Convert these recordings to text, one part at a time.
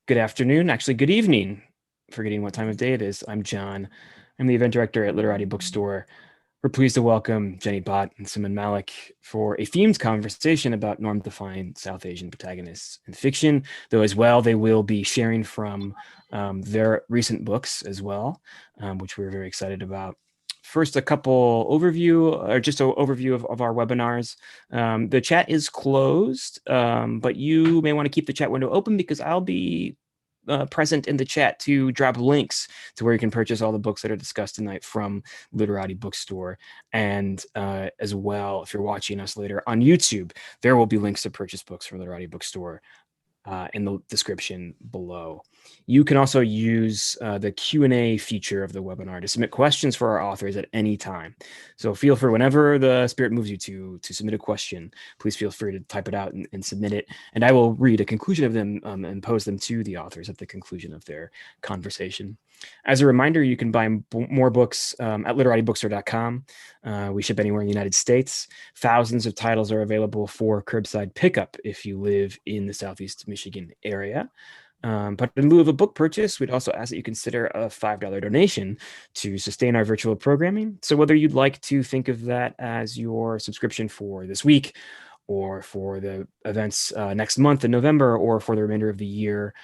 Good afternoon, actually good evening, forgetting what time of day it is. I'm John. I'm the event director at Literati Bookstore. We're pleased to welcome Jenny Bhatt and Suman Mallick for a themed conversation about norm-defying South Asian protagonists in fiction, though as well they will be sharing from their recent books as well, which we're very excited about. First, a couple overview, or just an overview of our webinars. The chat is closed, but you may want to keep the chat window open because I'll be present in the chat to drop links to where you can purchase all the books that are discussed tonight from Literati Bookstore. And as well, if you're watching us later on YouTube, there will be links to purchase books from Literati Bookstore in the description below. You can also use the Q&A feature of the webinar to submit questions for our authors at any time. So feel free, whenever the spirit moves you to submit a question, please feel free to type it out and submit it. And I will read a conclusion of them and pose them to the authors at the conclusion of their conversation. As a reminder, you can buy more books at literatibookstore.com. We ship anywhere in the United States. Thousands of titles are available for curbside pickup if you live in the Southeast Michigan area. But in lieu of a book purchase, we'd also ask that you consider a $5 donation to sustain our virtual programming. So whether you'd like to think of that as your subscription for this week, or for the events next month in November, or for the remainder of the year,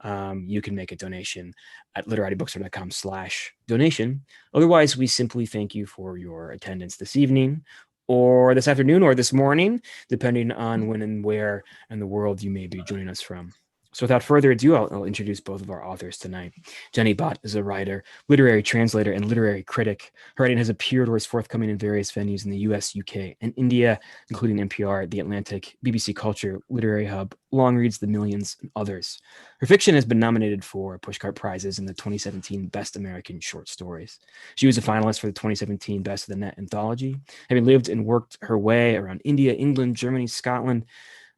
you can make a donation at literatibookstore.com/donation. Otherwise, we simply thank you for your attendance this evening, or this afternoon, or this morning, depending on when and where in the world you may be joining us from. So without further ado, I'll introduce both of our authors tonight. Jenny Bhatt is a writer, literary translator, and literary critic. Her writing has appeared or is forthcoming in various venues in the US, UK, and India, including NPR, The Atlantic, BBC Culture, Literary Hub, Long Reads, The Millions, and others. Her fiction has been nominated for Pushcart Prizes in the 2017 Best American Short Stories. She was a finalist for the 2017 Best of the Net Anthology, having lived and worked her way around India, England, Germany, Scotland,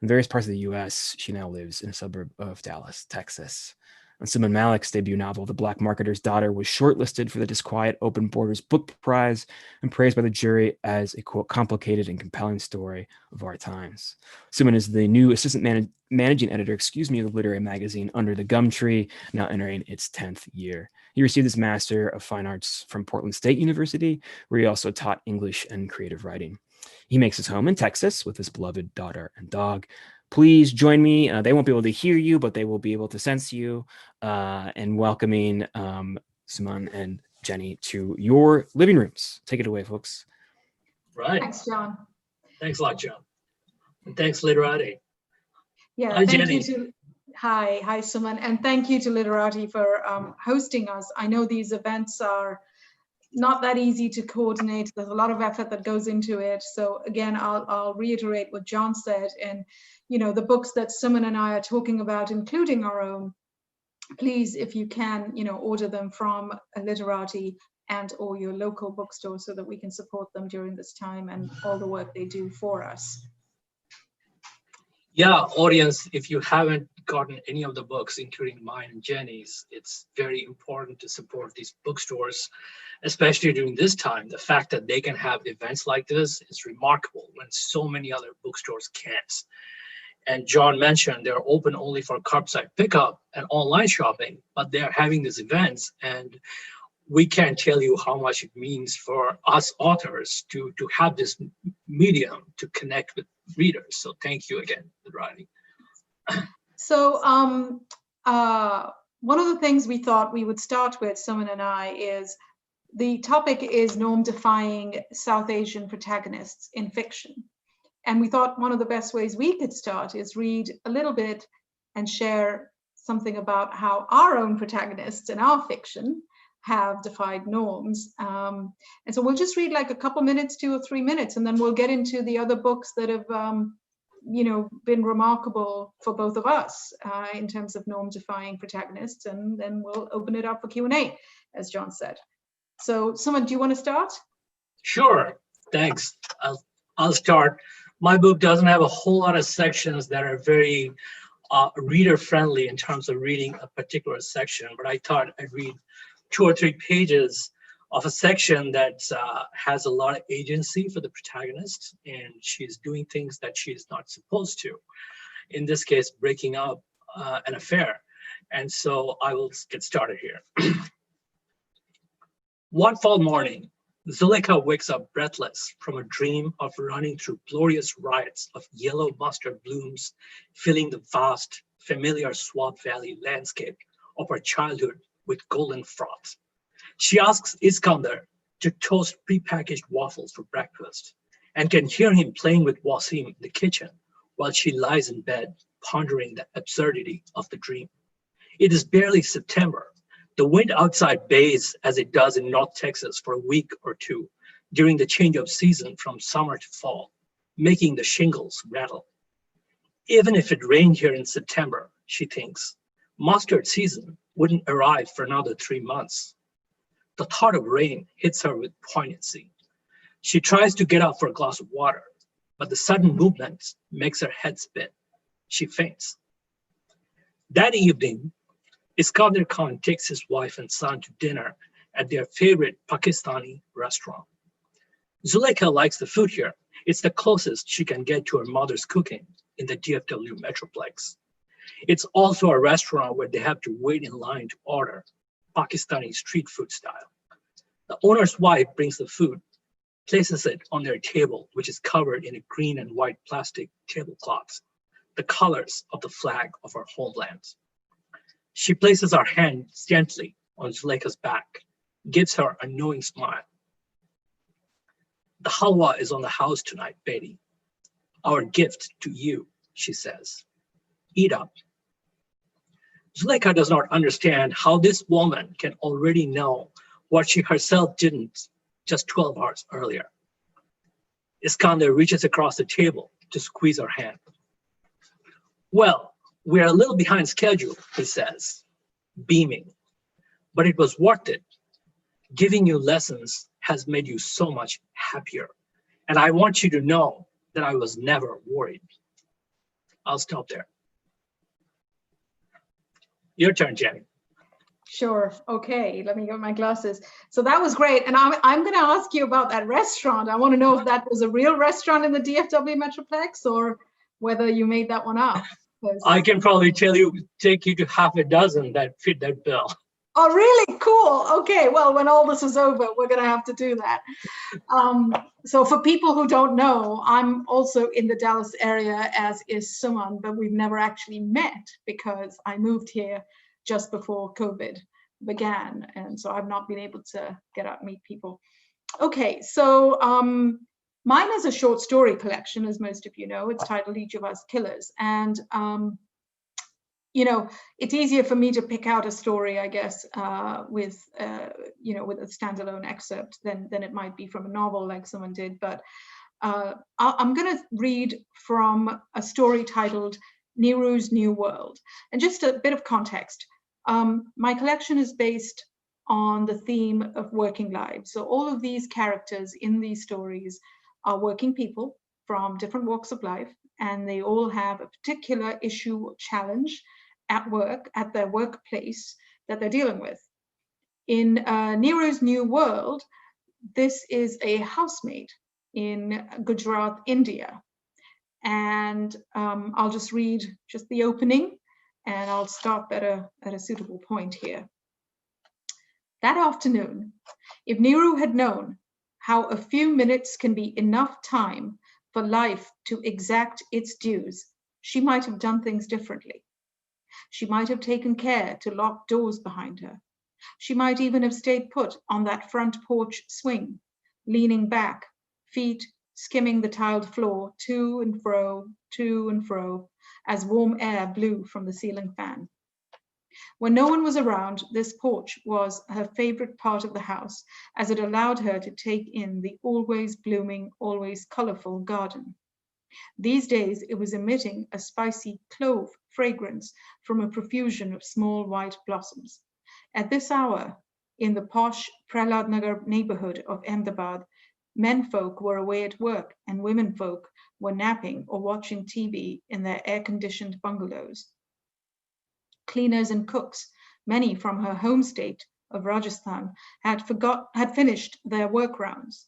in various parts of the US. She now lives in a suburb of Dallas, Texas. And Suman Mallick's debut novel, The Black Marketer's Daughter, was shortlisted for the Disquiet Open Borders Book Prize and praised by the jury as a, quote, complicated and compelling story of our times. Suman is the new assistant managing editor, of the literary magazine Under the Gum Tree, now entering its 10th year. He received his Master of Fine Arts from Portland State University, where he also taught English and creative writing. He makes his home in Texas with his beloved daughter and dog. Please join me. They won't be able to hear you, but they will be able to sense you, and welcoming Suman and Jenny to your living rooms. Take it away, folks. Right. Thanks, John. Thanks a lot, John. And thanks, Literati. Yeah, Hi, thank Jenny. you to hi, Suman, and thank you to Literati for hosting us. I know these events are not that easy to coordinate. There's a lot of effort that goes into it. So again, I'll reiterate what John said. And the books that Suman and I are talking about, including our own, please, if you can, order them from a Literati and or your local bookstore so that we can support them during this time and all the work they do for us. Yeah, audience, if you haven't gotten any of the books, including mine and Jenny's, it's very important to support these bookstores, especially during this time. The fact that they can have events like this is remarkable when so many other bookstores can't. And John mentioned they're open only for curbside pickup and online shopping, but they're having these events, and we can't tell you how much it means for us authors to have this medium to connect with readers. So thank you again, Literati. So one of the things we thought we would start with, Suman and I, is the topic is norm-defying South Asian protagonists in fiction. And we thought one of the best ways we could start is read a little bit and share something about how our own protagonists in our fiction have defied norms. And so we'll just read like a couple minutes, 2 or 3 minutes, and then we'll get into the other books that have been remarkable for both of us in terms of norm-defying protagonists, and then we'll open it up for Q&A, as John said. So Suman, do you want to start? Sure, thanks. I'll start. My book doesn't have a whole lot of sections that are very reader-friendly in terms of reading a particular section, but I thought I'd read 2 or 3 pages of a section that has a lot of agency for the protagonist, and she's doing things that she's not supposed to. In this case, breaking up an affair. And so I will get started here. One fall morning, Zuleika wakes up breathless from a dream of running through glorious riots of yellow mustard blooms, filling the vast, familiar Swamp Valley landscape of her childhood with golden froth. She asks Iskander to toast prepackaged waffles for breakfast and can hear him playing with Wasim in the kitchen while she lies in bed pondering the absurdity of the dream. It is barely September. The wind outside bays as it does in North Texas for a week or two during the change of season from summer to fall, making the shingles rattle. Even if it rained here in September, she thinks, mustard season wouldn't arrive for another 3 months. The thought of rain hits her with poignancy. She tries to get up for a glass of water, but the sudden movement makes her head spin. She faints. That evening, Iskander Khan takes his wife and son to dinner at their favorite Pakistani restaurant. Zuleika likes the food here. It's the closest she can get to her mother's cooking in the DFW Metroplex. It's also a restaurant where they have to wait in line to order, Pakistani street food style. The owner's wife brings the food, places it on their table, which is covered in a green and white plastic tablecloth, the colors of the flag of our homeland. She places her hand gently on Zuleika's back, gives her a knowing smile. The halwa is on the house tonight, Betty. Our gift to you, she says. Eat up. Zuleika does not understand how this woman can already know what she herself didn't just 12 hours earlier. Iskander reaches across the table to squeeze her hand. Well, we're a little behind schedule, he says, beaming, but it was worth it. Giving you lessons has made you so much happier, and I want you to know that I was never worried. I'll stop there. Your turn, Jenny. Sure. Okay, let me get my glasses. So that was great. And I'm going to ask you about that restaurant. I want to know if that was a real restaurant in the DFW Metroplex or whether you made that one up. I can probably take you to half a dozen that fit that bill. Oh, really? Cool. Okay. Well, when all this is over, we're going to have to do that. So for people who don't know, I'm also in the Dallas area, as is Suman, but we've never actually met because I moved here just before COVID began. And so I've not been able to get out and meet people. Okay. So mine is a short story collection, as most of you know. It's titled Each of Us Killers. And you know, it's easier for me to pick out a story, I guess, with with a standalone excerpt than it might be from a novel like someone did. But I'm going to read from a story titled Nero's New World. And just a bit of context. My collection is based on the theme of working lives. So all of these characters in these stories are working people from different walks of life, and they all have a particular issue or challenge at work, at their workplace that they're dealing with. In Nero's New World, this is a housemaid in Gujarat, India. And I'll just read just the opening, and I'll stop at a suitable point here. That afternoon, if Nero had known how a few minutes can be enough time for life to exact its dues, she might have done things differently. She might have taken care to lock doors behind her. She might even have stayed put on that front porch swing, leaning back, feet skimming the tiled floor to and fro, as warm air blew from the ceiling fan. When no one was around, this porch was her favorite part of the house, as it allowed her to take in the always blooming, always colorful garden. These days, it was emitting a spicy clove fragrance from a profusion of small white blossoms. At this hour, in the posh Prahlad Nagar neighborhood of Ahmedabad, menfolk were away at work and womenfolk were napping or watching TV in their air-conditioned bungalows. Cleaners and cooks, many from her home state of Rajasthan, had finished their work rounds.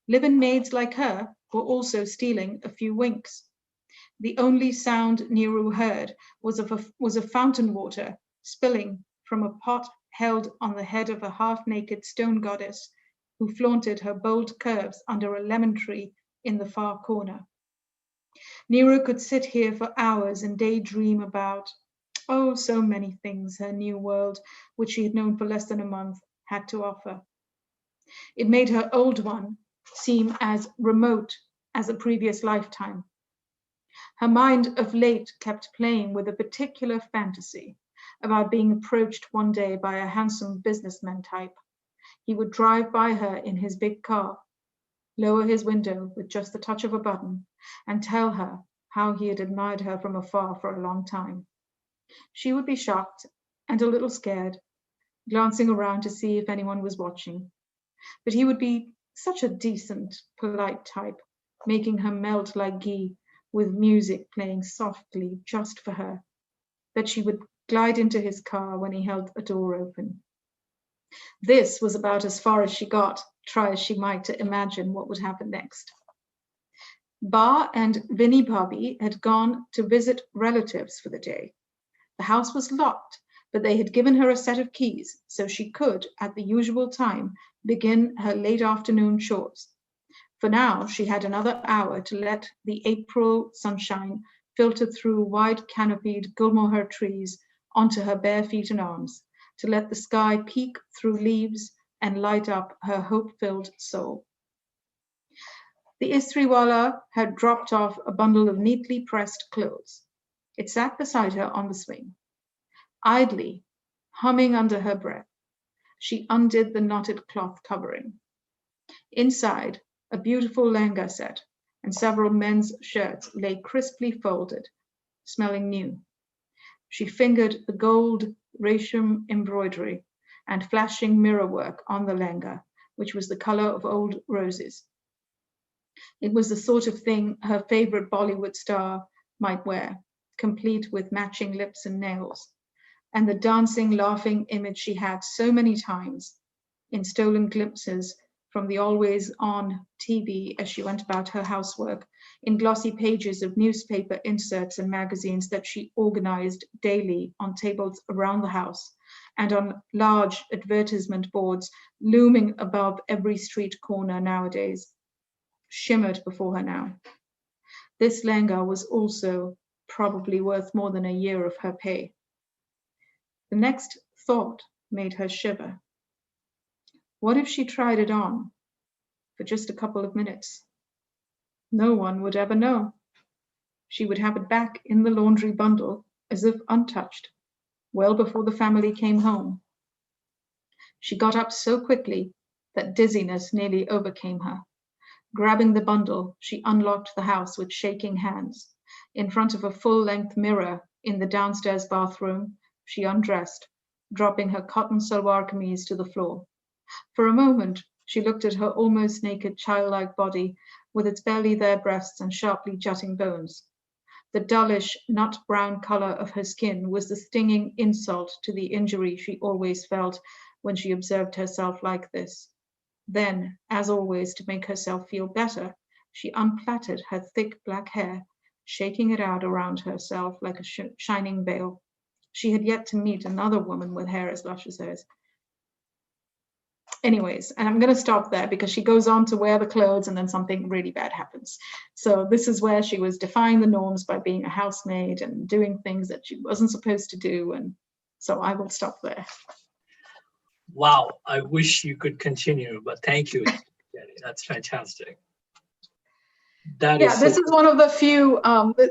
Live-in maids like her were also stealing a few winks. The only sound Nero heard was of fountain water spilling from a pot held on the head of a half-naked stone goddess who flaunted her bold curves under a lemon tree in the far corner. Nero could sit here for hours and daydream about, oh, so many things her new world, which she had known for less than a month, had to offer. It made her old one seem as remote as a previous lifetime. Her mind of late kept playing with a particular fantasy about being approached one day by a handsome businessman type. He would drive by her in his big car, lower his window with just the touch of a button, and tell her how he had admired her from afar for a long time. She would be shocked and a little scared, glancing around to see if anyone was watching. But he would be such a decent, polite type, making her melt like ghee with music playing softly just for her, that she would glide into his car when he held a door open. This was about as far as she got, try as she might to imagine what would happen next. Ba and Vinnie Bobby had gone to visit relatives for the day. The house was locked, but they had given her a set of keys, so she could, at the usual time, begin her late afternoon chores. For now, she had another hour to let the April sunshine filter through wide-canopied gulmohar trees onto her bare feet and arms, to let the sky peek through leaves and light up her hope-filled soul. The Istriwala had dropped off a bundle of neatly pressed clothes. It sat beside her on the swing. Idly, humming under her breath, she undid the knotted cloth covering. Inside, a beautiful lehenga set and several men's shirts lay crisply folded, smelling new. She fingered the gold resham embroidery and flashing mirror work on the lehenga, which was the color of old roses. It was the sort of thing her favorite Bollywood star might wear, complete with matching lips and nails, and the dancing, laughing image she had so many times in stolen glimpses from the always-on TV as she went about her housework, in glossy pages of newspaper inserts and magazines that she organized daily on tables around the house, and on large advertisement boards looming above every street corner nowadays, shimmered before her now. This lehenga was also probably worth more than a year of her pay. The next thought made her shiver. What if she tried it on for just a couple of minutes? No one would ever know. She would have it back in the laundry bundle as if untouched, well before the family came home. She got up so quickly that dizziness nearly overcame her. Grabbing the bundle, she unlocked the house with shaking hands. In front of a full-length mirror in the downstairs bathroom, she undressed, dropping her cotton salwar kameez to the floor. For a moment, she looked at her almost naked childlike body with its barely there breasts and sharply jutting bones. The dullish, nut brown color of her skin was the stinging insult to the injury she always felt when she observed herself like this. Then, as always, to make herself feel better, she unplaited her thick black hair, shaking it out around herself like a shining veil. She had yet to meet another woman with hair as lush as hers. Anyways, and I'm going to stop there because she goes on to wear the clothes and then something really bad happens. So this is where she was defying the norms by being a housemaid and doing things that she wasn't supposed to do. And so I will stop there. Wow, I wish you could continue, but thank you, Jenny. That's fantastic. This is one of the few,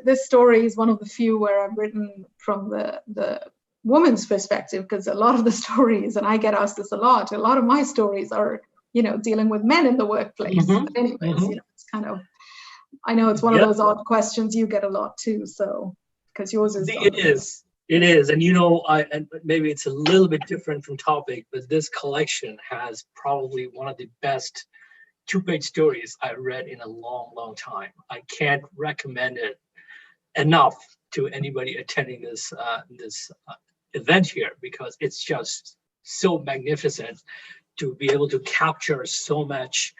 this story is one of the few where I've written from the woman's perspective, because a lot of the stories, and I get asked this a lot of my stories are, dealing with men in the workplace. Mm-hmm. But anyways, Mm-hmm. It's kind of, I know it's one of those odd questions you get a lot too, so, because yours is. It is. And and maybe it's a little bit different from topic, but this collection has probably one of the best two-page stories I read in a long, long time. I can't recommend it enough to anybody attending this event here, because it's just so magnificent to be able to capture so much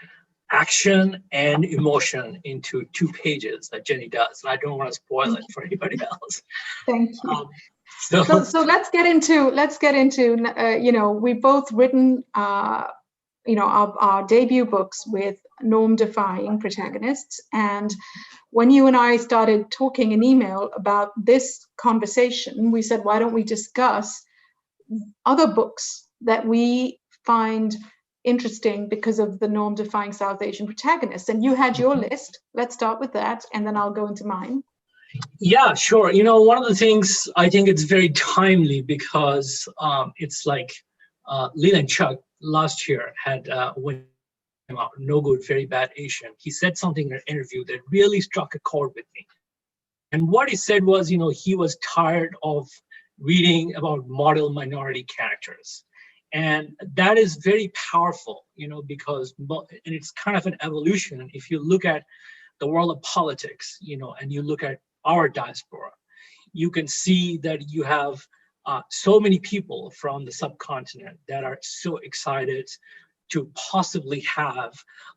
action and emotion into 2 pages that Jenny does. And I don't want to spoil it for anybody else. Thank you. So let's get into we've both written our debut books with norm-defying protagonists, and when you and I started talking in email about this conversation, we said, why don't we discuss other books that we find interesting because of the norm-defying South Asian protagonists? And you had your list. Let's start with that, and then I'll go into mine. Yeah, sure. One of the things, I think it's very timely because it's like Leland Chuck last year had when came out, No Good, Very Bad Asian. He said something in an interview that really struck a chord with me. And what he said was, he was tired of reading about model minority characters. And that is very powerful, because, and it's kind of an evolution. If you look at the world of politics, and you look at our diaspora, you can see that you have so many people from the subcontinent that are so excited to possibly have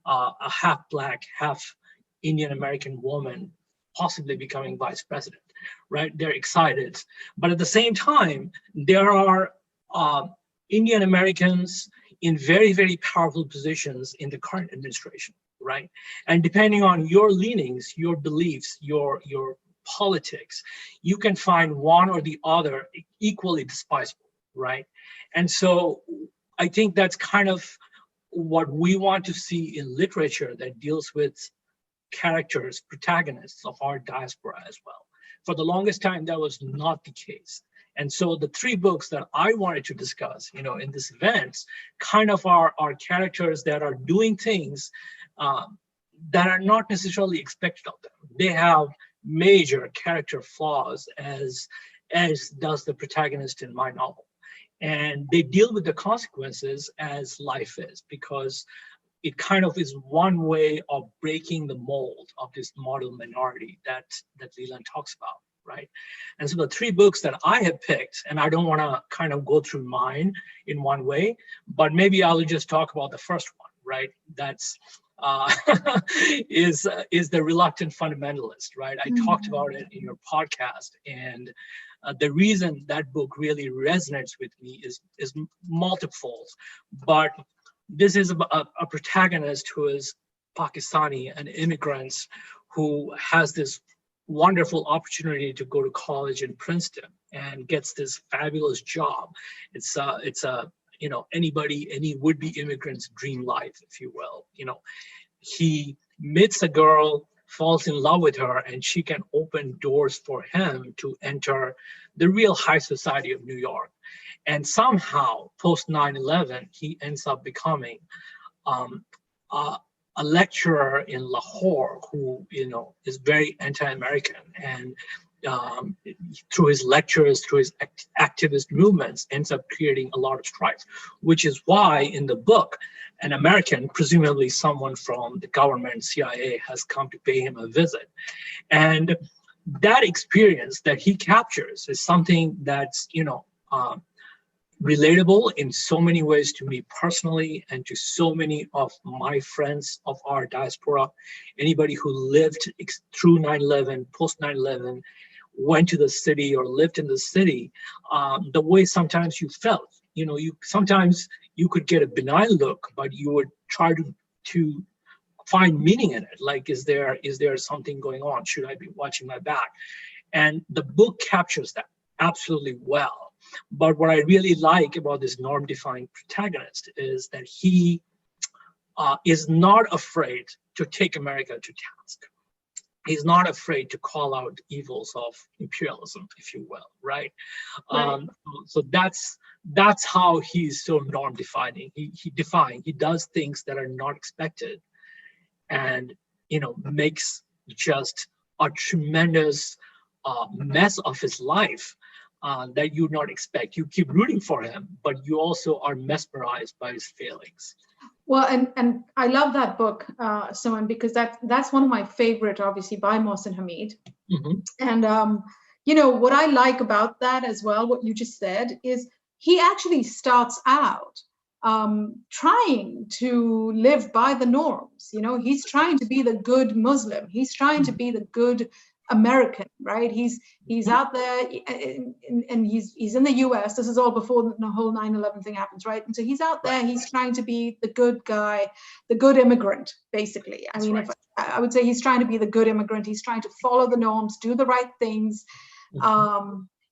a half Black, half Indian American woman possibly becoming vice president, right? They're excited. But at the same time, there are Indian Americans in very, very powerful positions in the current administration, right? And depending on your leanings, your beliefs, your politics, you can find one or the other equally despisable, right? And so I think that's kind of what we want to see in literature that deals with characters, protagonists of our diaspora as well. For the longest time, that was not the case. And so the three books that I wanted to discuss, in this event, kind of are characters that are doing things that are not necessarily expected of them. They have major character flaws, as does the protagonist in my novel. And they deal with the consequences as life is, because it kind of is one way of breaking the mold of this model minority that Leland talks about, right? And so the three books that I have picked, and I don't want to kind of go through mine in one way, but maybe I'll just talk about the first one, right? That's is the Reluctant Fundamentalist, right? I talked about it in your podcast, and the reason that book really resonates with me is multifold. But this is a protagonist who is Pakistani, an immigrant who has this wonderful opportunity to go to college in Princeton and gets this fabulous job. It's any would-be immigrant's dream life, if you will. He meets a girl, falls in love with her, and she can open doors for him to enter the real high society of New York. And somehow, post 9/11, he ends up becoming a lecturer in Lahore who, is very anti-American, and through his lectures, through his activist movements, ends up creating a lot of strife, which is why in the book, an American, presumably someone from the government, CIA, has come to pay him a visit. And that experience that he captures is something that's, relatable in so many ways to me personally and to so many of my friends of our diaspora. Anybody who lived through 9/11, post 9/11, went to the city or lived in the city, the way sometimes you felt, sometimes you could get a benign look, but you would try to find meaning in it. Like, is there something going on? Should I be watching my back? And the book captures that absolutely well. But what I really like about this norm-defying protagonist is that he is not afraid to take America to task. He's not afraid to call out evils of imperialism, if you will, right? So that's how he's so norm-defining. He does things that are not expected, and makes just a tremendous mess of his life that you not expect. You keep rooting for him, but you also are mesmerized by his failings. Well, and I love that book, Suman, because that's one of my favorite, obviously, by Mohsin Hamid. And what I like about that as well, what you just said, is he actually starts out trying to live by the norms. He's trying to be the good Muslim. He's trying to be the good American, right? He's out there, and he's in the US. This is all before the whole 9/11 thing happens, right? And so he's out there, he's trying to be the good guy, the good immigrant, basically. I mean, if I would say he's trying to be the good immigrant, he's trying to follow the norms, do the right things.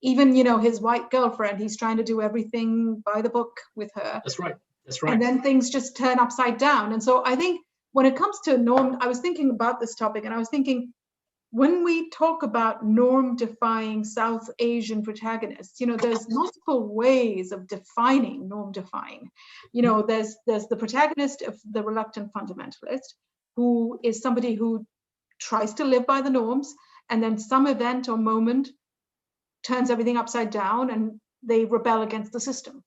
Even, his white girlfriend, he's trying to do everything by the book with her. That's right. And then things just turn upside down. And so I think when it comes to norm, I was thinking about this topic, and I was thinking, when we talk about norm-defying South Asian protagonists, there's multiple ways of defining norm-defying. There's the protagonist of the Reluctant Fundamentalist, who is somebody who tries to live by the norms, and then some event or moment turns everything upside down, and they rebel against the system.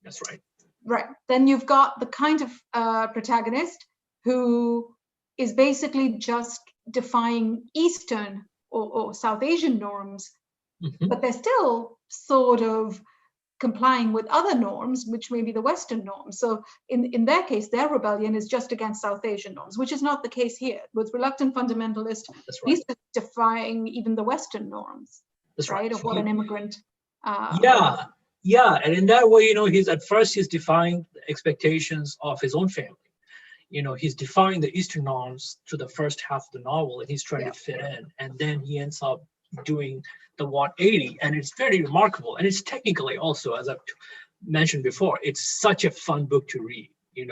That's right. Right. Then you've got the kind of protagonist who is basically just defying Eastern or South Asian norms, but they're still sort of complying with other norms, which may be the Western norms. So in their case, their rebellion is just against South Asian norms, which is not the case here. With Reluctant Fundamentalist, he's defying even the Western norms, right? Of what an immigrant. Yeah, and in that way, he's defying the expectations of his own family. He's defying the Eastern norms to the first half of the novel, and he's trying to fit in. And then he ends up doing the 180, and it's very remarkable. And it's technically also, as I've mentioned before, it's such a fun book to read. And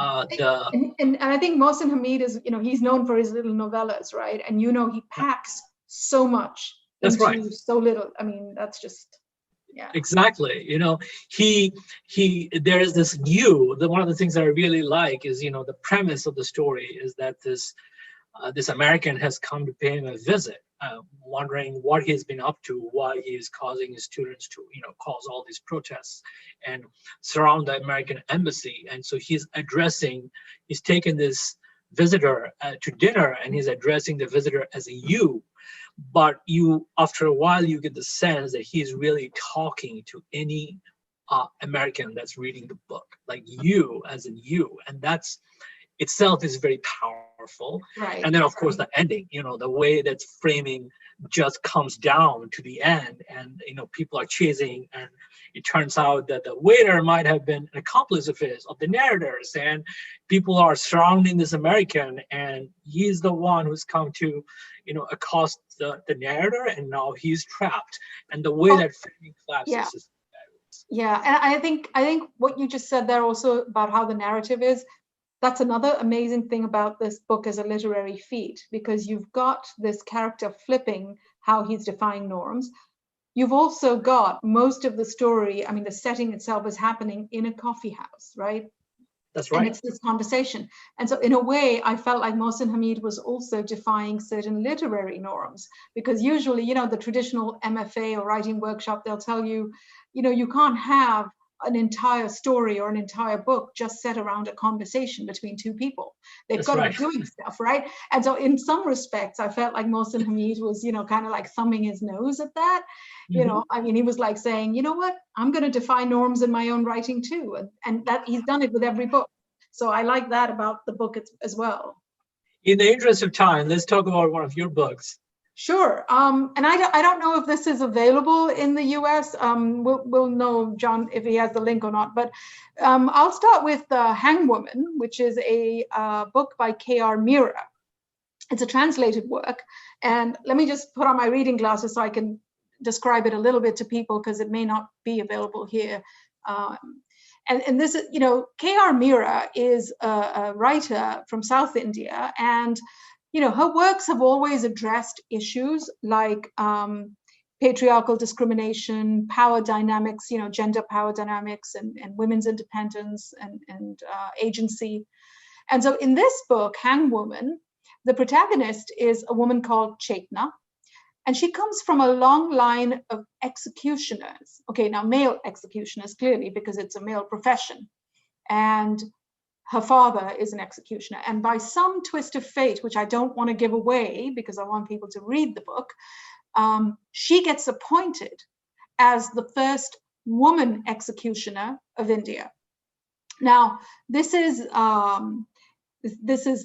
I think Mohsin Hamid is, he's known for his little novellas, right? And he packs so much into so little. I mean, that's just. Yeah. Exactly. There is this one of the things that I really like is, the premise of the story is that this American has come to pay him a visit, wondering what he's been up to, why he is causing his students to, cause all these protests and surround the American embassy. And so he's taken this visitor to dinner, and he's addressing the visitor as a you. But after a while, you get the sense that he's really talking to any American that's reading the book, like you as in you. And that's itself is very powerful. Right. And then, of course, the ending, the way that's framing just comes down to the end, and, people are chasing, and it turns out that the waiter might have been an accomplice of the narrators, and people are surrounding this American, and he's the one who's come to, accost the narrator, and now he's trapped. And the way that framing collapses is and I think what you just said there also about how the narrative is, that's another amazing thing about this book as a literary feat, because you've got this character flipping how he's defying norms. You've also got most of the story, the setting itself is happening in a coffee house, right? That's right. And it's this conversation. And so in a way, I felt like Mohsin Hamid was also defying certain literary norms, because usually, the traditional MFA or writing workshop, they'll tell you, you can't have an entire story or an entire book just set around a conversation between two people. They've got to be doing stuff, right? And so in some respects, I felt like Mohsin Hamid was, kind of like thumbing his nose at that. He was like saying, you know what, I'm going to defy norms in my own writing too. And that he's done it with every book. So I like that about the book as well. In the interest of time, let's talk about one of your books. Sure. And I don't know if this is available in the US. We'll know, John, if he has the link or not. But I'll start with Hangwoman, which is a book by K.R. Mira. It's a translated work. And let me just put on my reading glasses so I can describe it a little bit to people, because it may not be available here. And this is, K.R. Mira is a writer from South India, and her works have always addressed issues like patriarchal discrimination, power dynamics, gender power dynamics, and women's independence and agency. And so in this book, Hangwoman, the protagonist is a woman called Chetna, and she comes from a long line of executioners. Okay, now male executioners, clearly, because it's a male profession. And her father is an executioner. And by some twist of fate, which I don't want to give away because I want people to read the book, she gets appointed as the first woman executioner of India. Now, this is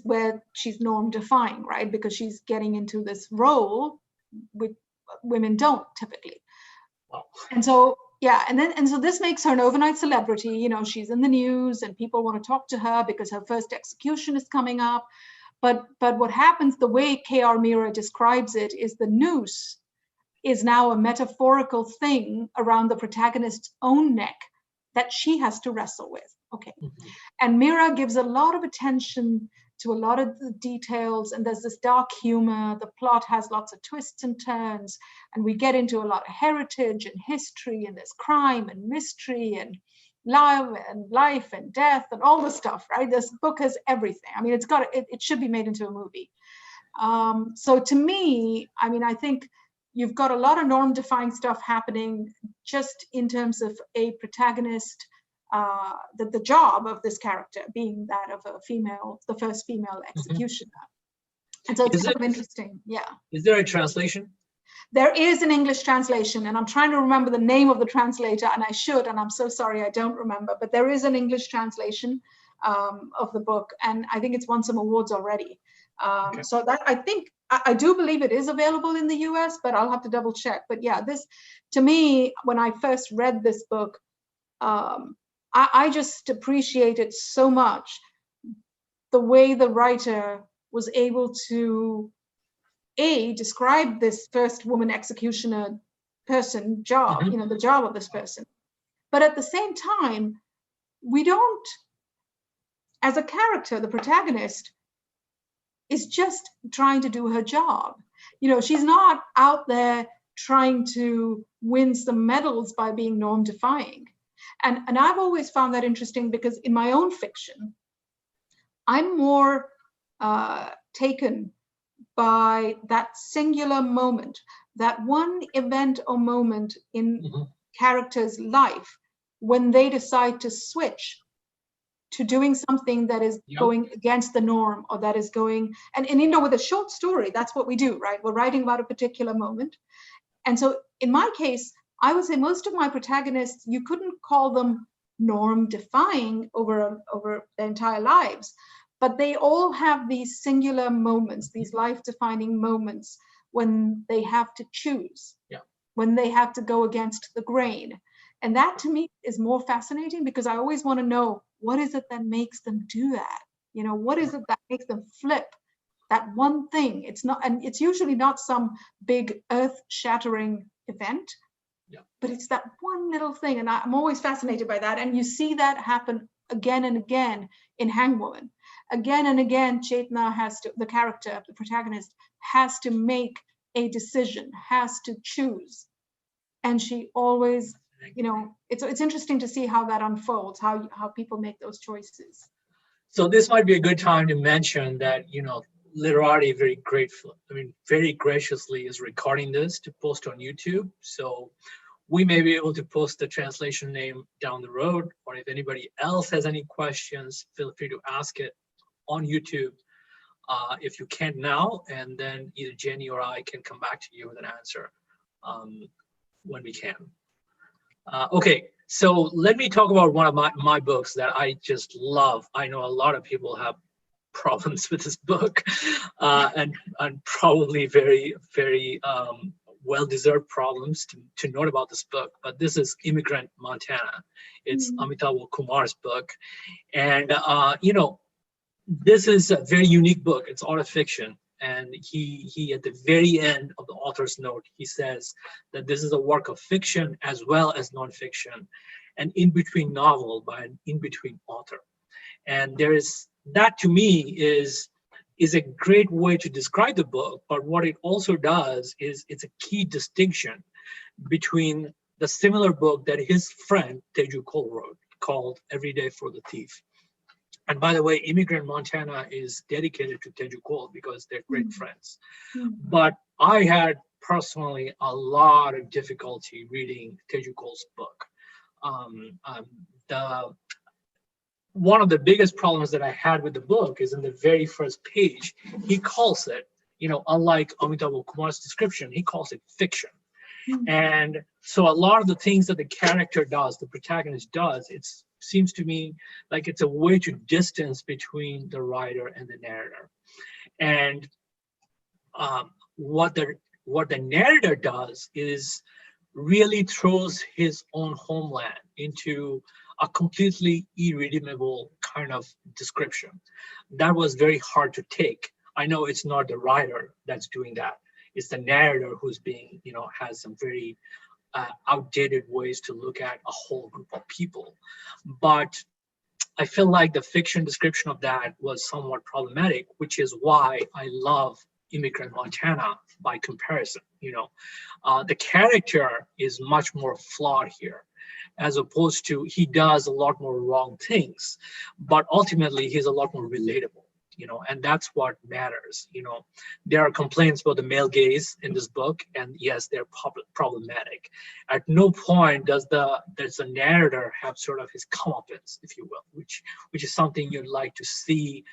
where she's norm-defying, right? Because she's getting into this role women don't typically. Wow. And so, yeah, and so this makes her an overnight celebrity. You know, she's in the news and people want to talk to her because her first execution is coming up. But what happens, the way K.R. Meera describes it, is the noose is now a metaphorical thing around the protagonist's own neck that she has to wrestle with. Okay. Mm-hmm. And Meera gives a lot of attention to a lot of the details, and there's this dark humor. The plot has lots of twists and turns, and we get into a lot of heritage and history, and there's crime and mystery and love and life and death and all the stuff, right? This book has everything. I mean, it should be made into a movie. So to me, I mean, I think you've got a lot of norm-defying stuff happening just in terms of a protagonist, the job of this character being that of a female, the first female executioner. And so it's kind of interesting, yeah. Is there a translation? There is an English translation, and I'm trying to remember the name of the translator, and I should, and I'm so sorry I don't remember, but there is an English translation of the book, and I think it's won some awards already. Okay. So that I do believe it is available in the US, but I'll have to double check. But yeah, this, to me, when I first read this book, I just appreciated so much the way the writer was able to describe this first woman executioner person job, you know, the job of this person. But at the same time, we don't, as a character, the protagonist is just trying to do her job. You know, she's not out there trying to win some medals by being norm-defying. And I've always found that interesting because in my own fiction, I'm more taken by that singular moment, that one event or moment in character's life when they decide to switch to doing something that is going against the norm, or that is going, and you know, with a short story, that's what we do, right? We're writing about a particular moment. And so in my case, I would say most of my protagonists, you couldn't call them norm-defying over their entire lives, but they all have these singular moments, these life-defining moments when they have to choose, when they have to go against the grain. And that to me is more fascinating because I always want to know, what is it that makes them do that? You know, what is it that makes them flip that one thing? It's not, and it's usually not some big earth-shattering event, but it's that one little thing. And I'm always fascinated by that. And you see that happen again and again in Hangwoman. Again and again, Chetna has to, the character, the protagonist, has to make a decision, has to choose. And she always, you know, it's interesting to see how that unfolds, how people make those choices. So this might be a good time to mention that, you know, Literati very graciously is recording this to post on YouTube. So we may be able to post the translation name down the road, or if anybody else has any questions, feel free to ask it on YouTube if you can't now, and then either Jenny or I can come back to you with an answer when we can. Okay, so let me talk about one of my books that I just love. I know a lot of people have problems with this book and probably very, very well-deserved problems to note about this book, but this is Immigrant Montana. It's Amitabh Kumar's book. And, you know, this is a very unique book. It's autofiction. And he at the very end of the author's note, he says that this is a work of fiction as well as nonfiction, an in-between novel by an in-between author. And there is, that to me is a great way to describe the book, but what it also does is it's a key distinction between the similar book that his friend Teju Cole wrote called Every Day for the Thief. And by the way, Immigrant Montana is dedicated to Teju Cole because they're great friends. But I had personally a lot of difficulty reading Teju Cole's book. One of the biggest problems that I had with the book is in the very first page, he calls it, you know, unlike Amitabh Kumar's description, he calls it fiction. And so a lot of the things that the character does, the protagonist does, it seems to me like it's a way to distance between the writer and the narrator. And what what the narrator does is really throws his own homeland into a completely irredeemable kind of description. That was very hard to take. I know it's not the writer that's doing that. It's the narrator who's being, has some very outdated ways to look at a whole group of people. But I feel like the fiction description of that was somewhat problematic, which is why I love Immigrant Montana by comparison. The character is much more flawed here, as opposed to he does a lot more wrong things, but ultimately he's a lot more relatable. And that's what matters. There are complaints about the male gaze in this book, and yes, they're problematic. At no point does the narrator have sort of his comeuppance, if you will, which is something you'd like to see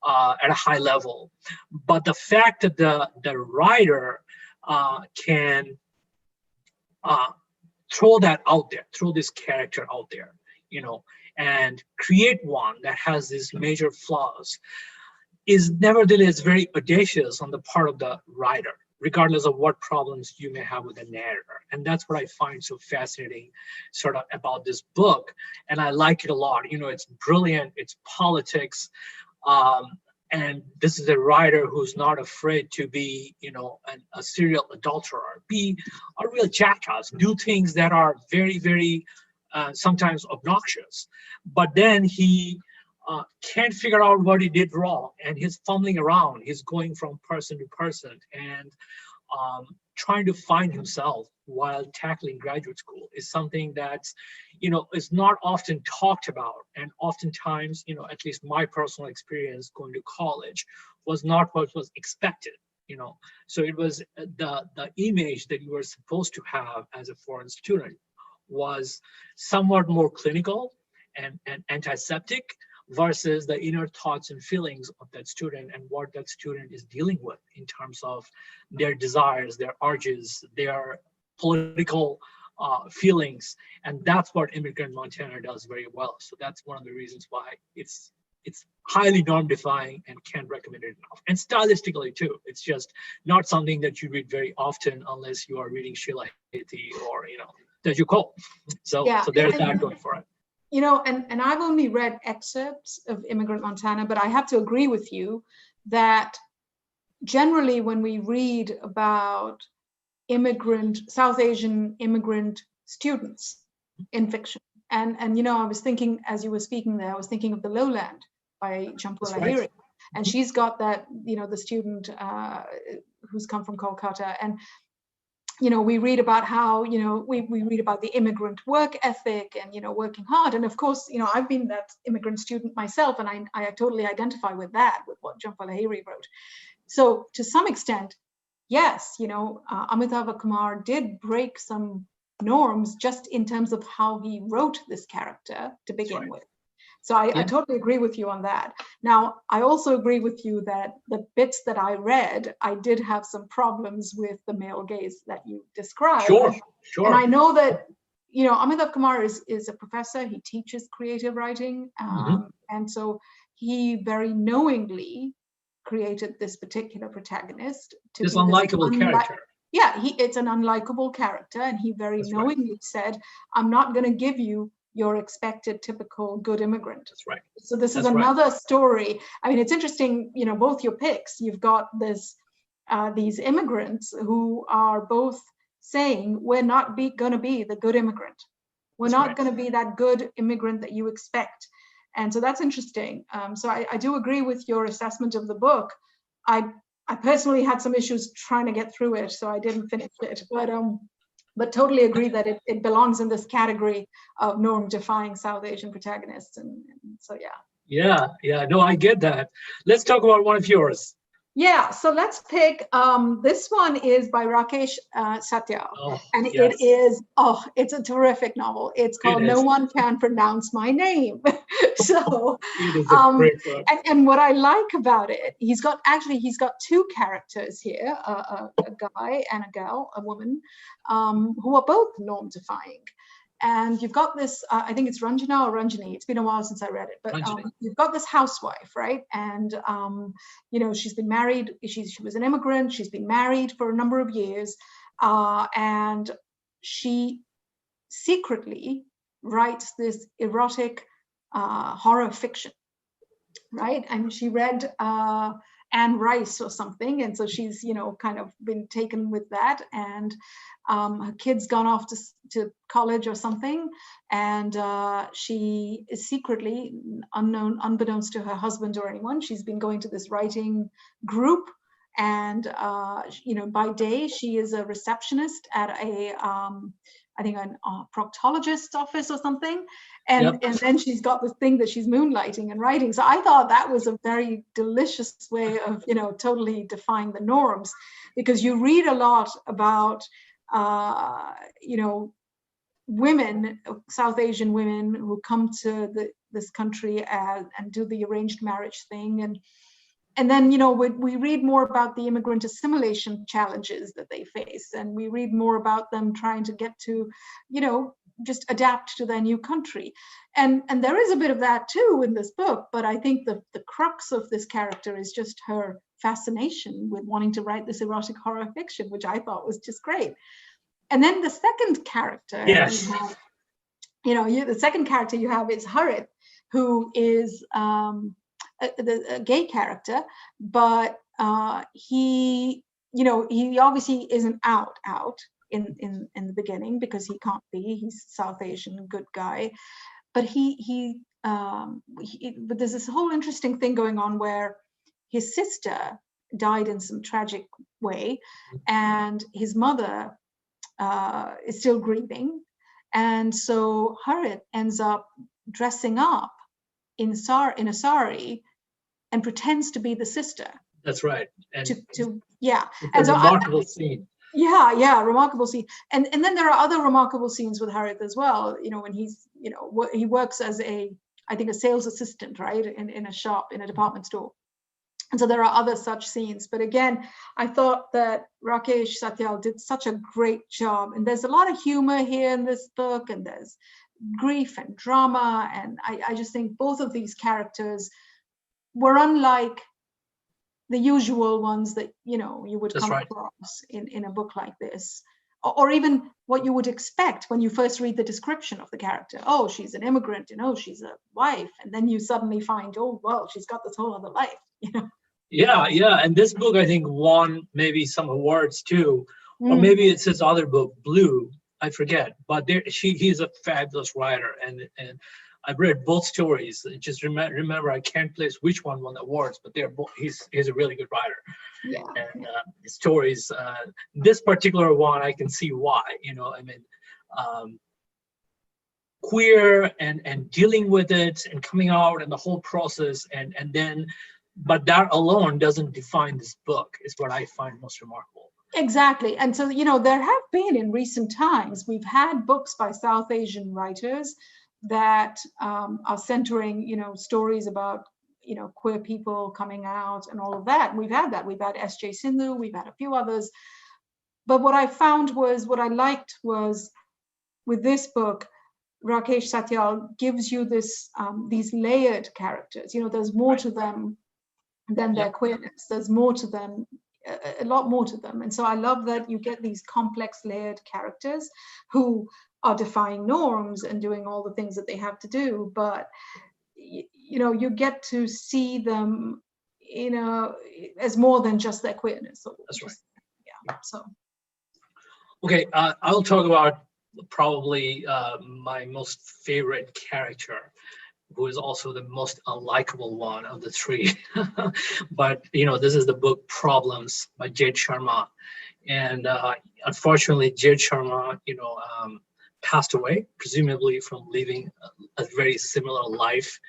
at a high level. But the fact that the writer can throw that out there, throw this character out there, and create one that has these major flaws, is nevertheless very audacious on the part of the writer, regardless of what problems you may have with the narrator. And that's what I find so fascinating sort of about this book. And I like it a lot. It's brilliant, it's politics. And this is a writer who's not afraid to be, a serial adulterer, be a real jackass, do things that are very, very sometimes obnoxious. But then he can't figure out what he did wrong, and he's fumbling around. He's going from person to person and trying to find himself while tackling graduate school is something that's, is not often talked about. And oftentimes, at least my personal experience going to college was not what was expected. So it was the image that you were supposed to have as a foreign student was somewhat more clinical and antiseptic, versus the inner thoughts and feelings of that student and what that student is dealing with in terms of their desires, their urges, their political feelings. And that's what Immigrant Montana does very well. So that's one of the reasons why it's highly norm-defying and can't recommend it enough. And stylistically too, it's just not something that you read very often unless you are reading Sheila Heti or, Teju Cole. So there's that going for it. And I've only read excerpts of Immigrant Montana, but I have to agree with you that generally when we read about South Asian immigrant students in fiction, and I was thinking, as you were speaking there, I was thinking of The Lowland by Jhampa Lahiri. Right. And she's got that, the student who's come from Kolkata. And we read about how, we read about the immigrant work ethic and, working hard. And of course, I've been that immigrant student myself, and I totally identify with that, with what Jhampa Lahiri wrote. So to some extent, yes, Amitabh Kumar did break some norms just in terms of how he wrote this character to begin with. So I totally agree with you on that. Now, I also agree with you that the bits that I read, I did have some problems with the male gaze that you described. Sure. And I know that, Amitabh Kumar is a professor. He teaches creative writing. And so he very knowingly created this particular protagonist to this unlikable character. Yeah, it's an unlikable character. And he very knowingly said, I'm not going to give you your expected typical good immigrant. That's right. So this is another story. I mean, it's interesting, both your picks, you've got these immigrants who are both saying, we're not going to be the good immigrant. We're not going to be that good immigrant that you expect. And so that's interesting. So I do agree with your assessment of the book. I personally had some issues trying to get through it, so I didn't finish it. But totally agree that it belongs in this category of norm-defying South Asian protagonists. And so, yeah. Yeah. No, I get that. Let's talk about one of yours. Yeah, so let's pick, this one is by Rakesh Satya. And it is, it's a terrific novel. It's called No One Can Pronounce My Name. So, it is a great book. And what I like about it, he's got two characters here, a guy and a girl, a woman, who are both norm-defying. and you've got this, I think it's Ranjana or Ranjani, it's been a while since I read it, but you've got this housewife, right? And, she's been married, she was an immigrant, she's been married for a number of years, and she secretly writes this erotic horror fiction, right? And she read Anne Rice or something, and so she's kind of been taken with that, and her kid's gone off to college or something, and she is secretly, unbeknownst to her husband or anyone, she's been going to this writing group, and by day she is a receptionist at I think a proctologist's office or something. And then she's got this thing that she's moonlighting and writing. So I thought that was a very delicious way of, totally defying the norms, because you read a lot about, women, South Asian women who come to this country and do the arranged marriage thing. And then, we read more about the immigrant assimilation challenges that they face. And we read more about them trying to get to, just adapt to their new country. And there is a bit of that too in this book, but I think the crux of this character is just her fascination with wanting to write this erotic horror fiction, which I thought was just great. And then the second character, yes, the second character you have is Harit, who is a gay character, but he obviously isn't out in the beginning, because he can't be. He's South Asian, good guy, but but there's this whole interesting thing going on where his sister died in some tragic way, and his mother is still grieving, and so Harit ends up dressing up in a sari and pretends to be the sister. That's right. And it's a remarkable scene. Yeah, remarkable scene. And then there are other remarkable scenes with Harit as well. When he's, he works as a sales assistant, right, in a shop, in a department store. And so there are other such scenes. But again, I thought that Rakesh Satyal did such a great job. And there's a lot of humor here in this book, and there's grief and drama. And I just think both of these characters were unlike the usual ones that you would come across in a book like this, or even what you would expect when you first read the description of the character. Oh, she's an immigrant, she's a wife, and then you suddenly find, oh well, she's got this whole other life. Yeah, and this book I think won maybe some awards too, or maybe it's his other book, Blue, I forget. But he's a fabulous writer, and I've read both stories. Just remember, I can't place which one won the awards, but they're both. He's a really good writer. Yeah. And his stories, this particular one, I can see why. Queer and dealing with it and coming out and the whole process, and then, but that alone doesn't define this book. Is what I find most remarkable. Exactly. And so there have been in recent times, we've had books by South Asian writers that are centering, stories about, queer people coming out and all of that. And we've had that. We've had S.J. Sindhu, we've had a few others. But what I liked was with this book, Rakesh Satyal gives you these layered characters. There's more to them than their queerness. There's more to them, a lot more to them. And so I love that you get these complex layered characters who are defying norms and doing all the things that they have to do, but you get to see them as more than just their queerness. That's right. Yeah. So okay, I'll talk about probably my most favorite character, who is also the most unlikable one of the three. But this is the book Problems by Jade Sharma, and unfortunately Jade Sharma passed away, presumably from living a very similar life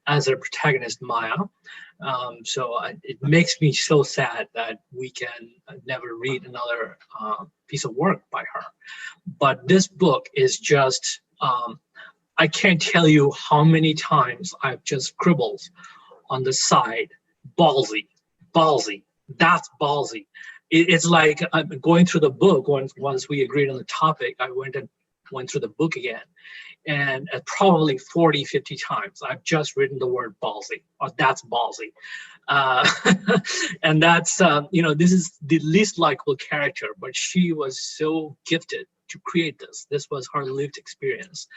as her protagonist, Maya. So it makes me so sad that we can never read another piece of work by her. But this book is just, I can't tell you how many times I've just scribbled on the side, ballsy, that's ballsy. It's like I'm going through the book. Once we agreed on the topic, I went and went through the book again. And probably 40, 50 times, I've just written the word ballsy, or that's ballsy. And that's, this is the least likable character, but she was so gifted to create this. This was her lived experience.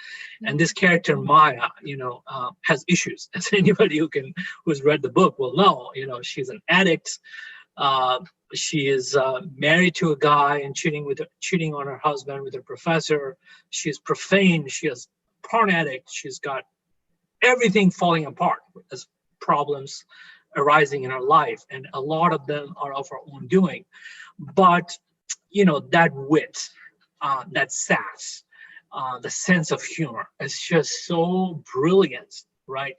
And this character, Maya, has issues, as anybody who's read the book will know. She's an addict. She is married to a guy and cheating on her husband with her professor. She's profane. She is porn addict. She's got everything falling apart as problems arising in her life, and a lot of them are of her own doing. But that wit, that sass, the sense of humor is just so brilliant, right?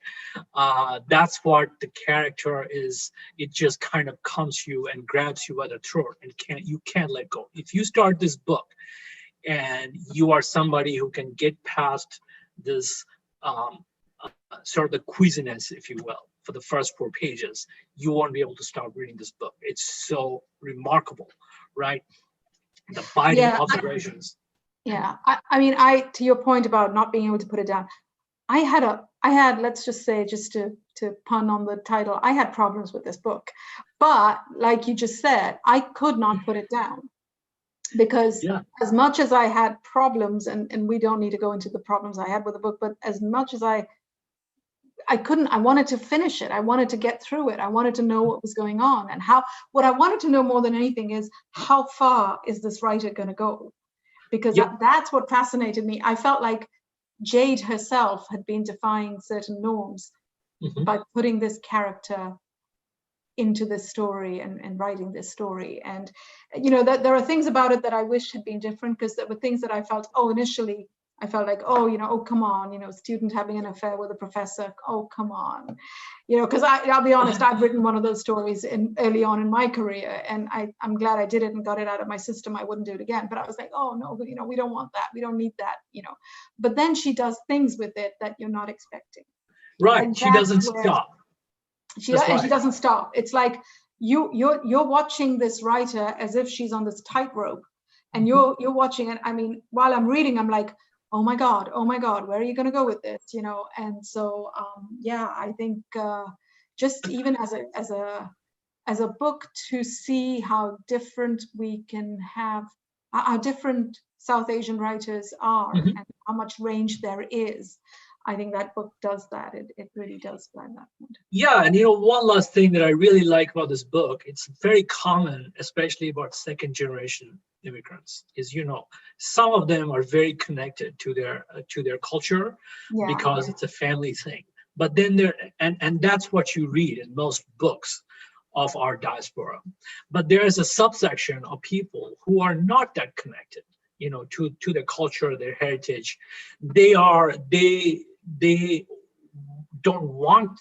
That's what the character is. It just kind of comes to you and grabs you by the throat, and you can't let go. If you start this book and you are somebody who can get past this sort of the queasiness, if you will, for the first 4 pages, you won't be able to stop reading this book. It's so remarkable, right? The biting observations. I mean, to your point about not being able to put it down, I had, let's just say, just to pun on the title, I had problems with this book. But like you just said, I could not put it down. Because as much as I had problems, and we don't need to go into the problems I had with the book, but as much as I wanted to finish it. I wanted to get through it. I wanted to know what was going on, and what I wanted to know more than anything is, how far is this writer going to go? Because that's what fascinated me. I felt like Jade herself had been defying certain norms by putting this character into this story and writing this story. And that there are things about it that I wish had been different, because there were things that I felt, initially I felt like, come on, student having an affair with a professor, come on, because I'll be honest, I've written one of those stories early on in my career, and I'm glad I did it and got it out of my system. I wouldn't do it again, but I was like, oh no, we don't want that, we don't need that, but then she does things with it that you're not expecting. Right, she doesn't stop. She doesn't stop. It's like you're watching this writer as if she's on this tightrope, and you're watching it. I mean, while I'm reading, I'm like, oh my God, where are you going to go with this? And so I think just even as a book, to see how different we can have, how different South Asian writers are, and how much range there is. I think that book does that. It really does find that point. Yeah, and one last thing that I really like about this book, it's very common, especially about second generation immigrants, is some of them are very connected to their culture because it's a family thing. But then and that's what you read in most books of our diaspora. But there is a subsection of people who are not that connected, to their culture, their heritage. They don't,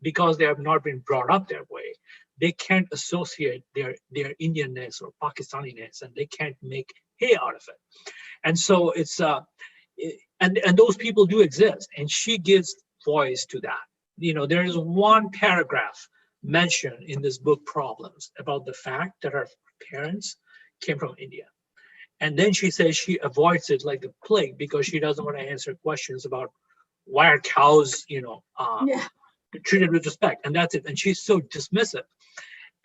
because they have not been brought up that way, they can't associate their Indianness or Pakistaniness, and they can't make hay out of it. And so it's and those people do exist, and she gives voice to that. There is one paragraph mentioned in this book, Problems, about the fact that her parents came from India. And then she says she avoids it like the plague because she doesn't want to answer questions about why are cows, treated with respect, and that's it. And she's so dismissive.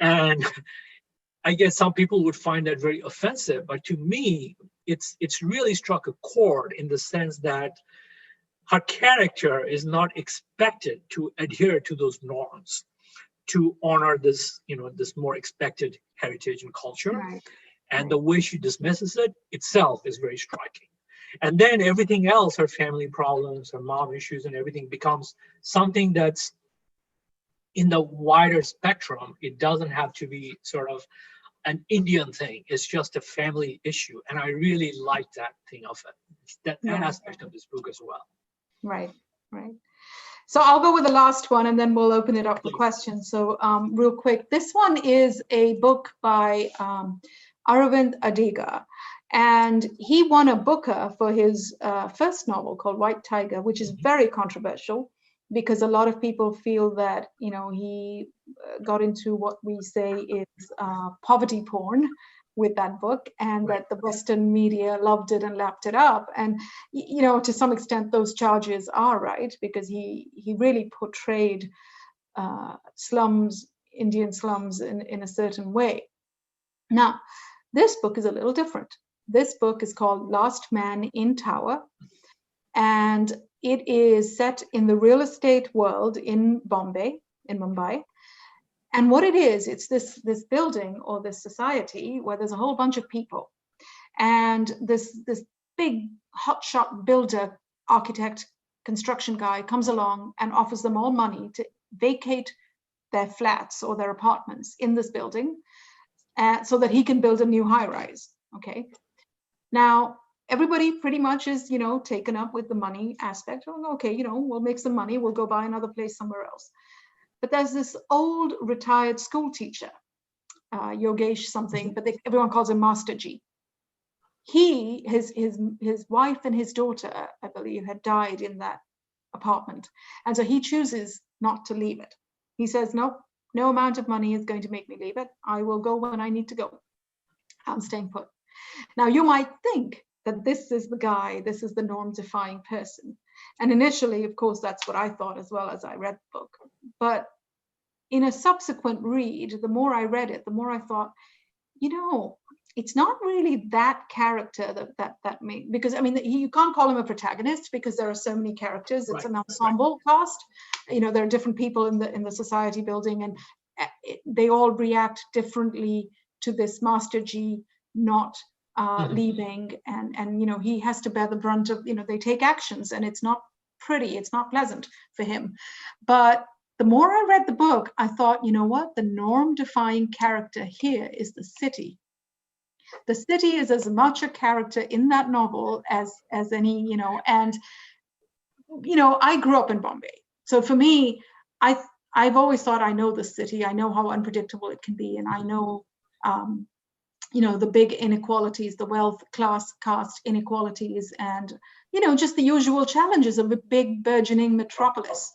And I guess some people would find that very offensive, but to me, it's really struck a chord in the sense that her character is not expected to adhere to those norms, to honor this, this more expected heritage and culture. Right. And the way she dismisses it itself is very striking. And then everything else, her family problems, her mom issues, and everything becomes something that's in the wider spectrum. It doesn't have to be sort of an Indian thing. It's just a family issue. And I really like that thing of it, that aspect of this book as well. Right. So I'll go with the last one, and then we'll open it up for questions. So real quick, this one is a book by Aravind Adiga. And he won a Booker for his first novel called White Tiger, which is very controversial because a lot of people feel that, he got into what we say is poverty porn, with that book, and that the Western media loved it and lapped it up. And to some extent, those charges are right, because he really portrayed slums, Indian slums, in a certain way. Now, this book is a little different. This book is called Last Man in Tower, and it is set in the real estate world in Mumbai. And what it is, it's this building or this society where there's a whole bunch of people. And this big hotshot builder, architect, construction guy comes along and offers them all money to vacate their flats or their apartments in this building so that he can build a new high-rise, okay? Now, everybody pretty much is, taken up with the money aspect. Oh, okay, we'll make some money, we'll go buy another place somewhere else. But there's this old retired school teacher, Yogesh something, but everyone calls him Master G. His wife and his daughter, I believe, had died in that apartment. And so he chooses not to leave it. He says, no amount of money is going to make me leave it. I will go when I need to go. I'm staying put. Now, you might think that this is the guy, this is the norm-defying person. And initially, of course, that's what I thought as well as I read the book. But in a subsequent read, the more I read it, the more I thought, it's not really that character that made, because you can't call him a protagonist because there are so many characters. It's an ensemble cast. There are different people in the society building, and they all react differently to this Master G not leaving, and he has to bear the brunt of, they take actions, and it's not pretty, it's not pleasant for him. But the more I read the book, I thought, what? The norm-defying character here is the city. The city is as much a character in that novel as any, and I grew up in Bombay. So for me, I've always thought I know the city. I know how unpredictable it can be, and I know the big inequalities, the wealth class caste inequalities, and just the usual challenges of a big burgeoning metropolis.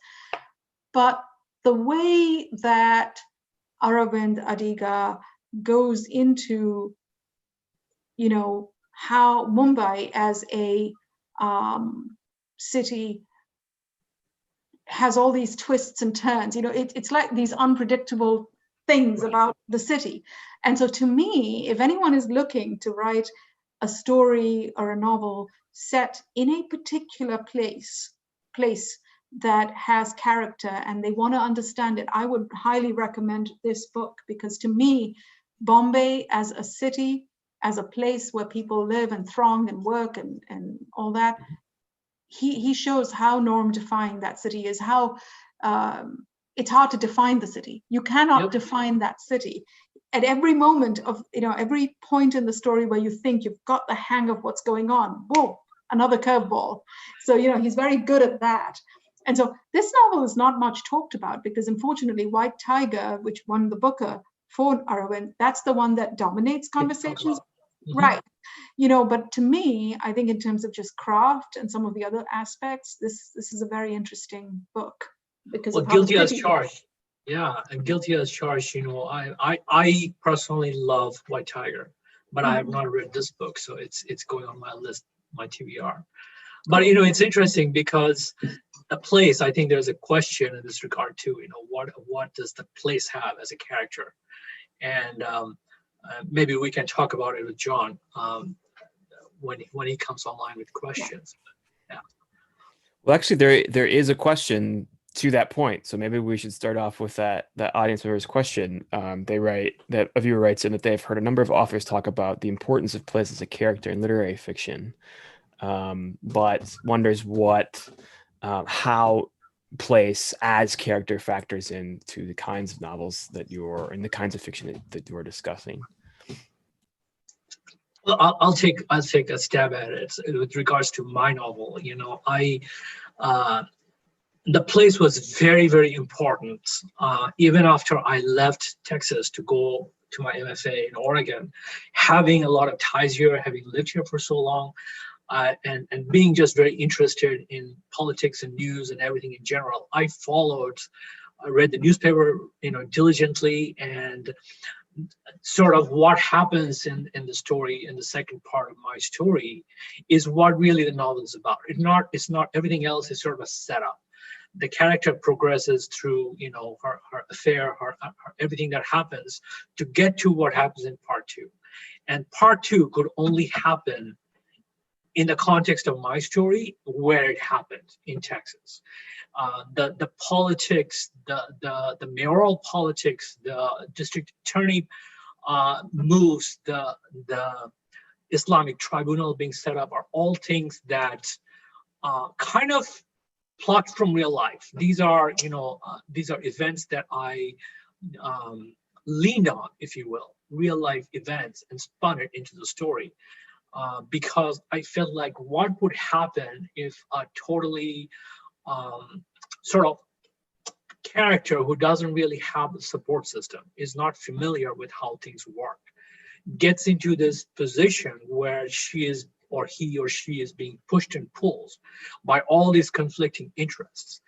But the way that Aravind Adiga goes into how Mumbai as a city has all these twists and turns, it's like these unpredictable things about the city. And so to me, if anyone is looking to write a story or a novel set in a particular place that has character and they want to understand it, I would highly recommend this book, because to me, Bombay as a city, as a place where people live and throng and work and all that, he shows how norm-defying that city is, how it's hard to define the city. You cannot define that city. At every moment of, every point in the story where you think you've got the hang of what's going on, whoa, another curveball. So, he's very good at that. And so this novel is not much talked about because, unfortunately, White Tiger, which won the Booker for Aravind, that's the one that dominates conversations. Right. But to me, I think in terms of just craft and some of the other aspects, this is a very interesting book. Because guilty as charged. Yeah, and guilty as charged. I personally love White Tiger, but I have not read this book, so it's going on my list, my TBR. But it's interesting because a place, I think there's a question in this regard too. What does the place have as a character? And maybe we can talk about it with John when he comes online with questions. Yeah. Well, actually, there is a question to that point, so maybe we should start off with that audience member's question. They write that a viewer writes in that they've heard a number of authors talk about the importance of place as a character in literary fiction, but wonders how place as character factors into the kinds of novels that and the kinds of fiction that you're discussing. Well, I'll take a stab at it with regards to my novel. The place was very, very important. Even after I left Texas to go to my MFA in Oregon, having a lot of ties here, having lived here for so long, and being just very interested in politics and news and everything in general, I read the newspaper, diligently, and sort of what happens in the story, in the second part of my story, is what really the novel is about. It's not everything else is sort of a setup. The character progresses through, her affair, her everything that happens to get to what happens in part two. And part two could only happen in the context of my story, where it happened in Texas. The politics, the mayoral politics, the district attorney moves, the Islamic tribunal being set up are all things that kind of plucked from real life. These are events that I leaned on, if you will, real life events, and spun it into the story. Because I felt like what would happen if a totally sort of character who doesn't really have a support system, is not familiar with how things work, gets into this position where he or she is being pushed and pulled by all these conflicting interests.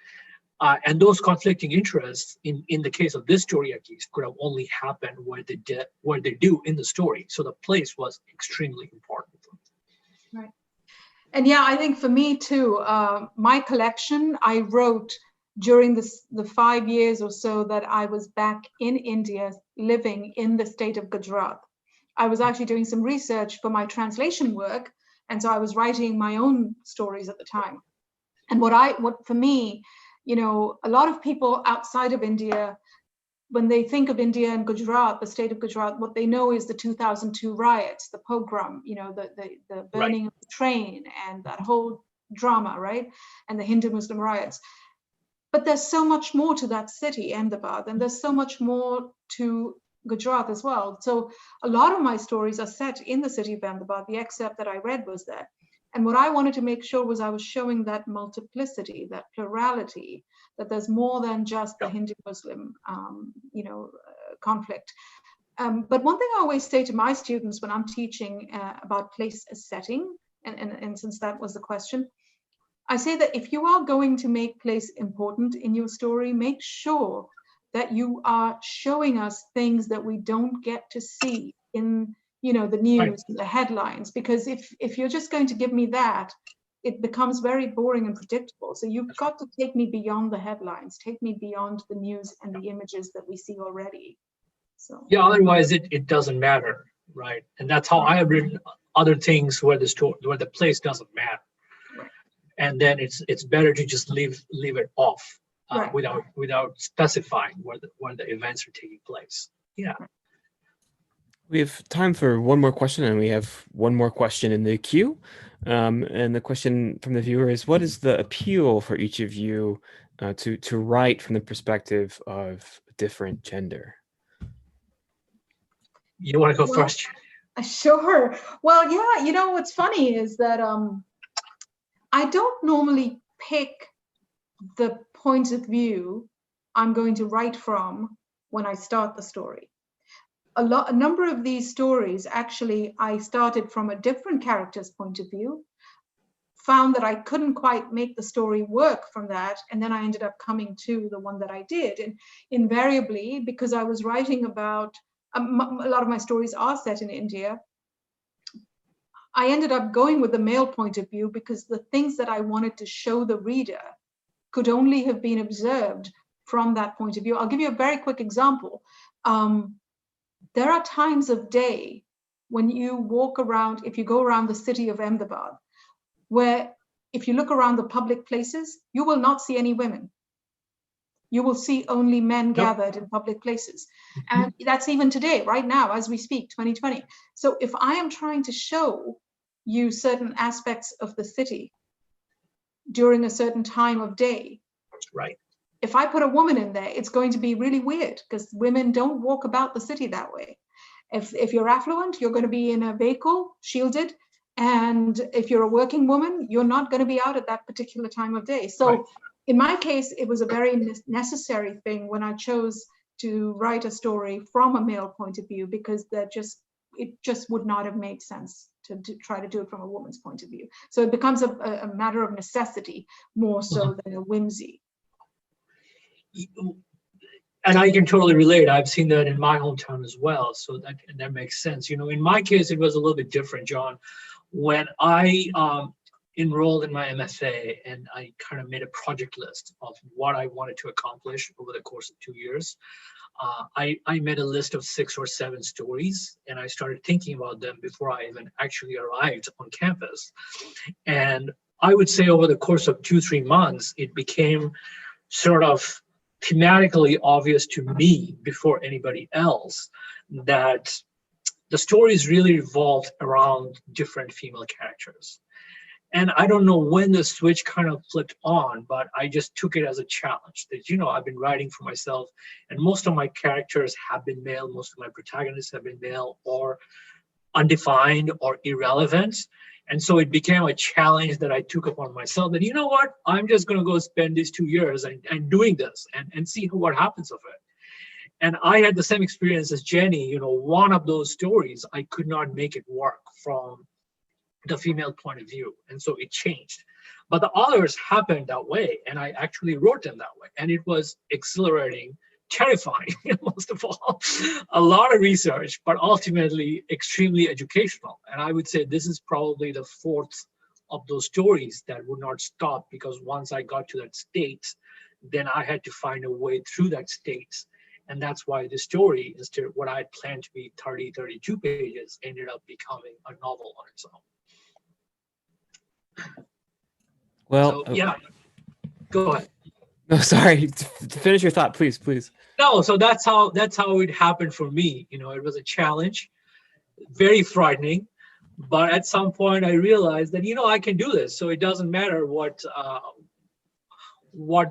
And those conflicting interests, in the case of this story at least, could have only happened where they do in the story. So the place was extremely important for me. Right. And yeah, I think for me too, my collection, I wrote during the 5 years or so that I was back in India, living in the state of Gujarat. I was actually doing some research for my translation work, and so I was writing my own stories at the time. And what for me, a lot of people outside of India, when they think of India and Gujarat, the state of Gujarat, what they know is the 2002 riots, the pogrom, the burning Right. of the train, and that whole drama, right? And the Hindu-Muslim riots. But there's so much more to that city, Ahmedabad, and there's so much more to Gujarat as well. So a lot of my stories are set in the city of Ahmedabad. The excerpt that I read was there. And what I wanted to make sure was I was showing that multiplicity, that plurality, that there's more than just the Hindu-Muslim, conflict. But one thing I always say to my students when I'm teaching about place as setting, and since that was the question, I say that if you are going to make place important in your story, make sure that you are showing us things that we don't get to see in the news, the headlines, because if you're just going to give me that, it becomes very boring and predictable. So you've got to take me beyond the headlines, take me beyond the news and the images that we see already. So yeah, otherwise it doesn't matter, right? And that's how I have written other things where the place doesn't matter. Right. And then it's better to just leave it off without specifying where the events are taking place. Yeah. We have time for one more question, and we have one more question in the queue. And the question from the viewer is, what is the appeal for each of you to write from the perspective of a different gender? You want to go first? Sure. Well, yeah, what's funny is that I don't normally pick the point of view I'm going to write from when I start the story. A number of these stories, actually, I started from a different character's point of view, found that I couldn't quite make the story work from that, and then I ended up coming to the one that I did. And invariably, because I was writing about, a lot of my stories are set in India, I ended up going with the male point of view because the things that I wanted to show the reader could only have been observed from that point of view. I'll give you a very quick example. There are times of day when you walk around, if you go around the city of Ahmedabad, where if you look around the public places, you will not see any women. You will see only men gathered in public places. And that's even today, right now, as we speak, 2020. So if I am trying to show you certain aspects of the city during a certain time of day, right? If I put a woman in there, it's going to be really weird because women don't walk about the city that way. If you're affluent, you're going to be in a vehicle, shielded. And if you're a working woman, you're not going to be out at that particular time of day. So in my case, it was a very necessary thing when I chose to write a story from a male point of view, because it just would not have made sense to try to do it from a woman's point of view. So it becomes a matter of necessity more so than a whimsy. And I can totally relate. I've seen that in my hometown as well. So that makes sense. In my case, it was a little bit different, John. When I enrolled in my MFA and I kind of made a project list of what I wanted to accomplish over the course of 2 years, I made a list of 6 or 7 stories, and I started thinking about them before I even actually arrived on campus. And I would say over the course of 2-3 months, it became sort of thematically obvious to me before anybody else that the stories really revolved around different female characters. And I don't know when the switch kind of flipped on, but I just took it as a challenge that, I've been writing for myself, and most of my characters have been male. Most of my protagonists have been male or undefined or irrelevant. And so it became a challenge that I took upon myself that, what, I'm just going to go spend these 2 years and doing this and see what happens of it. And I had the same experience as Jenny. One of those stories, I could not make it work from the female point of view. And so it changed. But the others happened that way. And I actually wrote them that way. And it was exhilarating, terrifying, most of all, a lot of research, but ultimately extremely educational. And I would say this is probably the 4th of those stories that would not stop, because once I got to that state, then I had to find a way through that state. And that's why the story, instead of what I had planned to be 30, 32 pages, ended up becoming a novel on its own. Well, so, yeah, go ahead. No, sorry. Finish your thought, please. No, so that's how it happened for me. It was a challenge, very frightening, but at some point I realized that I can do this. So it doesn't matter what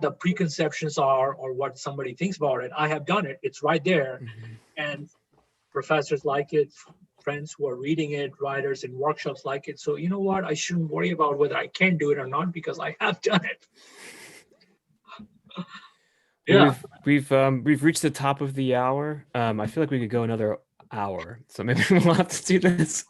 the preconceptions are or what somebody thinks about it. I have done it. It's right there, and professors like it. Friends who are reading it, writers in workshops like it. So what? I shouldn't worry about whether I can do it or not, because I have done it. Yeah. We've reached the top of the hour. I feel like we could go another hour, so maybe we'll have to do this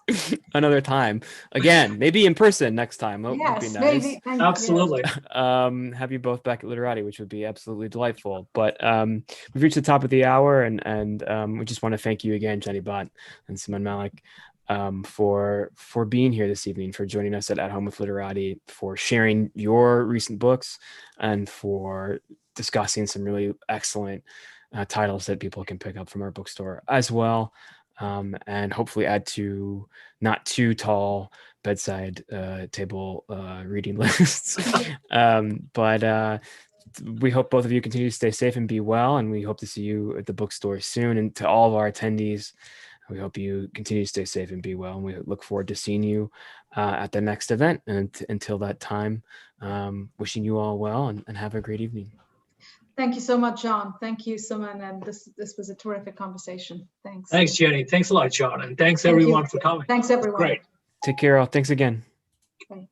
another time. Again, maybe in person next time. That would be Yes, nice. maybe. Absolutely. Have you both back at Literati, which would be absolutely delightful. But we've reached the top of the hour, and we just want to thank you again, Jenny Bhatt and Suman Mallick, for being here this evening, for joining us at Home with Literati, for sharing your recent books, and for discussing some really excellent titles that people can pick up from our bookstore as well, and hopefully add to not too tall bedside table reading lists. But we hope both of you continue to stay safe and be well, and we hope to see you at the bookstore soon. And to all of our attendees, we hope you continue to stay safe and be well, and we look forward to seeing you at the next event. And until that time, wishing you all well, and have a great evening. Thank you so much, John. Thank you, Suman, and this was a terrific conversation. Thanks. Thanks, Jenny. Thanks a lot, John, and thanks everyone for coming. Thanks, everyone. Great. Take care, all. Thanks again. Okay.